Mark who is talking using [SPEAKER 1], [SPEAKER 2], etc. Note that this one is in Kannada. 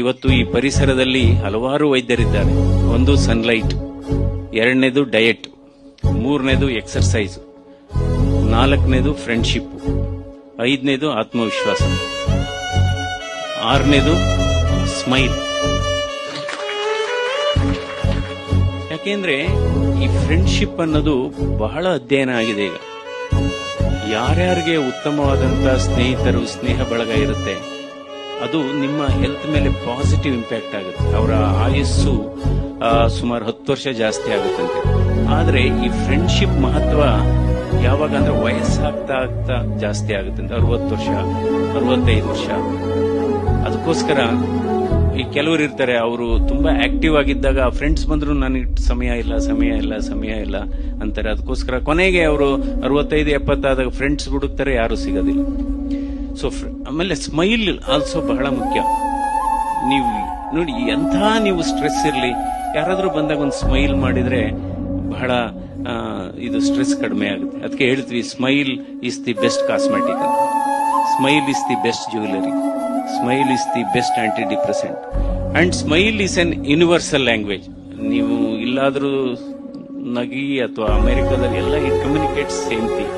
[SPEAKER 1] ಇವತ್ತು ಈ ಪರಿಸರದಲ್ಲಿ ಹಲವಾರು ವೈದ್ಯರಿದ್ದಾರೆ. ಒಂದು ಸನ್ಲೈಟ್, ಎರಡನೇದು ಡಯಟ್, ಮೂರನೇದು ಎಕ್ಸರ್ಸೈಸ್, ನಾಲ್ಕನೇದು ಫ್ರೆಂಡ್ಶಿಪ್, ಐದನೇದು ಆತ್ಮವಿಶ್ವಾಸ, ಆರನೇದು ಸ್ಮೈಲ್. ಯಾಕೆಂದ್ರೆ ಈ ಫ್ರೆಂಡ್ಶಿಪ್ ಅನ್ನೋದು ಬಹಳ ಅಧ್ಯಯನ ಆಗಿದೆ. ಈಗ ಯಾರ್ಯಾರಿಗೆ ಉತ್ತಮವಾದಂತಹ ಸ್ನೇಹಿತರು, ಸ್ನೇಹ ಬಳಗ ಇರುತ್ತೆ, ಅದು ನಿಮ್ಮ ಹೆಲ್ತ್ ಮೇಲೆ ಪಾಸಿಟಿವ್ ಇಂಪ್ಯಾಕ್ಟ್ ಆಗುತ್ತೆ. ಅವರ ಆಯಸ್ಸು ಸುಮಾರು 10 ವರ್ಷ ಜಾಸ್ತಿ ಆಗುತ್ತಂತೆ. ಆದ್ರೆ ಈ ಫ್ರೆಂಡ್ಶಿಪ್ ಮಹತ್ವ ಯಾವಾಗ ಅಂದ್ರೆ ವಯಸ್ಸಾಗ್ತಾ ಆಗ್ತಾ ಜಾಸ್ತಿ ಆಗುತ್ತಂತೆ. 60 ವರ್ಷ, 65 ವರ್ಷ. ಅದಕ್ಕೋಸ್ಕರ ಈ ಕೆಲವರು ಇರ್ತಾರೆ, ಅವರು ತುಂಬಾ ಆಕ್ಟಿವ್ ಆಗಿದ್ದಾಗ ಫ್ರೆಂಡ್ಸ್ ಬಂದ್ರು ನನಗೆ ಸಮಯ ಇಲ್ಲ ಅಂತಾರೆ. ಅದಕ್ಕೋಸ್ಕರ ಕೊನೆಗೆ ಅವರು 65-70 ಆದಾಗ ಫ್ರೆಂಡ್ಸ್ ಹುಡುಕ್ತಾರೆ, ಯಾರು ಸಿಗೋದಿಲ್ಲ. ಸೊ ಆಮೇಲೆ ಸ್ಮೈಲ್ ಆಲ್ಸೋ ಬಹಳ ಮುಖ್ಯ. ನೀವು ನೋಡಿ, ನೀವು ಸ್ಟ್ರೆಸ್ ಇರಲಿ, ಯಾರಾದ್ರೂ ಬಂದಾಗ ಒಂದು ಸ್ಮೈಲ್ ಮಾಡಿದ್ರೆ ಬಹಳ ಇದು ಸ್ಟ್ರೆಸ್ ಕಡಿಮೆ ಆಗುತ್ತೆ. ಅದಕ್ಕೆ ಹೇಳ್ತೀವಿ, smile is the best cosmetic ಅಂತ. Smile is the best jewellery, smile is the best antidepressant, and smile is an universal language. ನೀವು ಇಲ್ಲಾದ್ರೂ ನಗಿ ಅಥವಾ ಅಮೆರಿಕದಲ್ಲಿ ಎಲ್ಲ ಇಟ್ ಕಮ್ಯುನಿಕೇಟ್ಸ್ ಸೇಮ್ ಥಿಂಗ್.